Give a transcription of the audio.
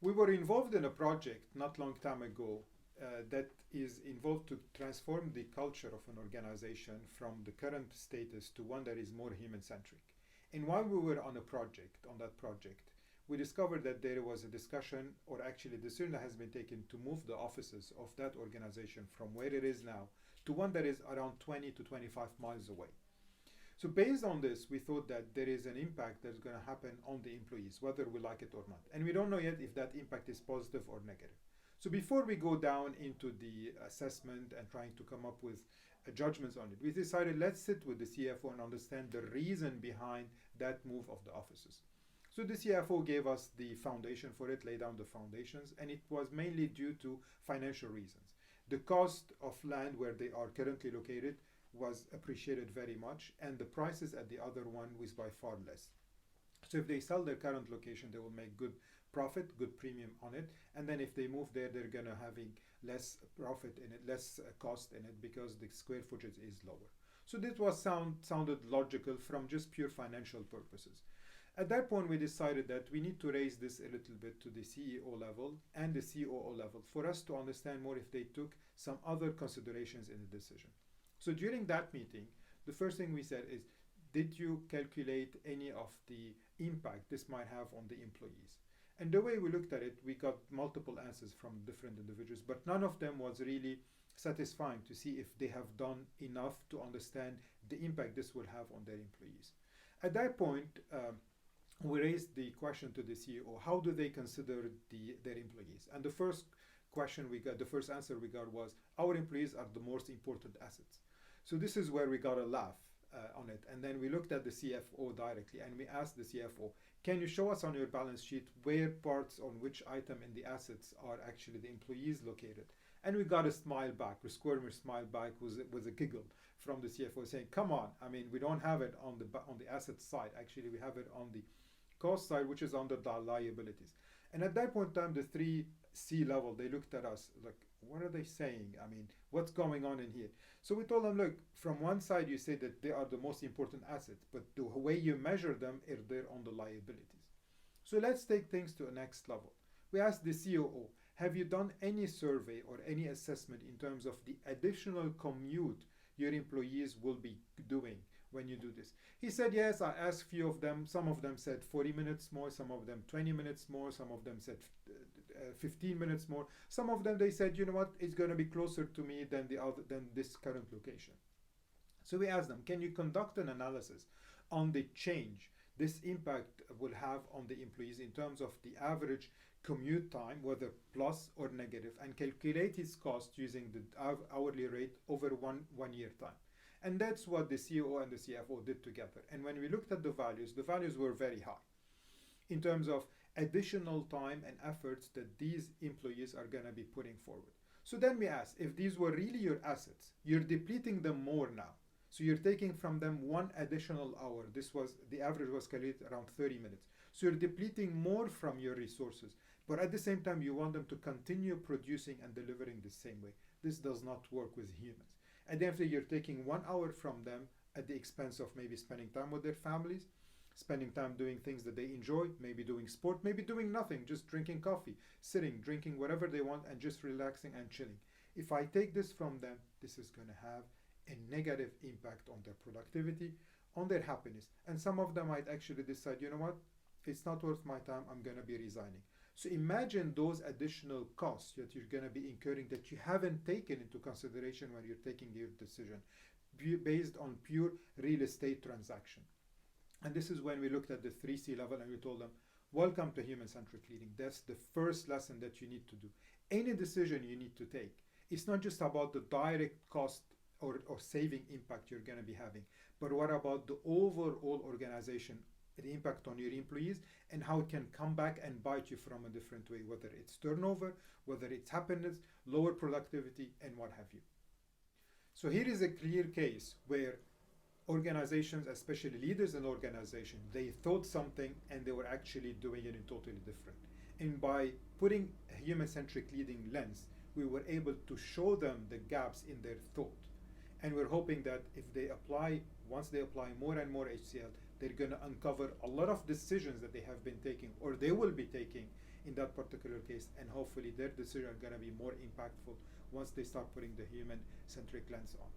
We were involved in a project not long time ago that is involved to transform the culture of an organization from the current status to one that is more human-centric. And while we were on that project, we discovered that there was a discussion, or actually a decision that has been taken to move the offices of that organization from where it is now to one that is around 20 to 25 miles away. So based on this, we thought that there is an impact that's going to happen on the employees, whether we like it or not. And we don't know yet if that impact is positive or negative. So before we go down into the assessment and trying to come up with judgments on it, we decided let's sit with the CFO and understand the reason behind that move of the offices. So the CFO gave us the foundation for it, laid down the foundations, and it was mainly due to financial reasons. The cost of land where they are currently located was appreciated very much, and the prices at the other one was by far less. So if they sell their current location, they will make good profit, good premium on it. And then if they move there, they're going to having less profit in it, less cost in it because the square footage is lower. So this was sounded logical from just pure financial purposes. At that point, we decided that we need to raise this a little bit to the CEO level and the COO level for us to understand more if they took some other considerations in the decision. So during that meeting, the first thing we said is, did you calculate any of the impact this might have on the employees? And the way we looked at it, we got multiple answers from different individuals, but none of them was really satisfying to see if they have done enough to understand the impact this will have on their employees. At that point, we raised the question to the CEO, how do they consider their employees? And the first answer we got was, our employees are the most important assets. So this is where we got a laugh on it. And then we looked at the CFO directly and we asked the CFO, can you show us on your balance sheet where parts on which item in the assets are actually the employees located? And we got a smile back, a squirmy smile back with a giggle from the CFO saying, come on, I mean, we don't have it on the asset side. Actually, we have it on the cost side, which is under the liabilities. And at that point in time, the 3C level, they looked at us like, what are they saying? I mean, what's going on in here? So we told them, look, from one side, you say that they are the most important assets, but the way you measure them is they're on the liabilities. So let's take things to a next level. We asked the COO, have you done any survey or any assessment in terms of the additional commute your employees will be doing when you do this? He said, yes, I asked a few of them. Some of them said 40 minutes more, some of them 20 minutes more, some of them said 15 minutes more. Some of them, they said, you know what, it's going to be closer to me than this current location. So we asked them, can you conduct an analysis on the change this impact will have on the employees in terms of the average commute time, whether plus or negative, and calculate its cost using the hourly rate over one year time? And that's what the CEO and the CFO did together. And when we looked at the values were very high in terms of additional time and efforts that these employees are going to be putting forward. So then we asked, if these were really your assets, you're depleting them more now. So you're taking from them one additional hour. The average was calculated around 30 minutes. So you're depleting more from your resources, but at the same time, you want them to continue producing and delivering the same way. This does not work with humans. And then you're taking 1 hour from them at the expense of maybe spending time with their families, spending time doing things that they enjoy, maybe doing sport, maybe doing nothing, just drinking coffee, sitting, drinking whatever they want, and just relaxing and chilling. If I take this from them, this is going to have a negative impact on their productivity, on their happiness. And some of them might actually decide, you know what, it's not worth my time, I'm going to be resigning. So imagine those additional costs that you're going to be incurring that you haven't taken into consideration when you're taking your decision based on pure real estate transaction. And this is when we looked at the 3C level and we told them, welcome to human-centric leading. That's the first lesson that you need to do. Any decision you need to take, it's not just about the direct cost or saving impact you're going to be having, but what about the overall organization, the impact on your employees, and how it can come back and bite you from a different way, whether it's turnover, whether it's happiness, lower productivity, and what have you. So here is a clear case where organizations, especially leaders in organizations, they thought something and they were actually doing it in totally different. And by putting a human-centric leading lens, we were able to show them the gaps in their thought. And we're hoping that once they apply more and more HCL, they're going to uncover a lot of decisions that they have been taking or they will be taking in that particular case, and hopefully their decision are going to be more impactful once they start putting the human-centric lens on.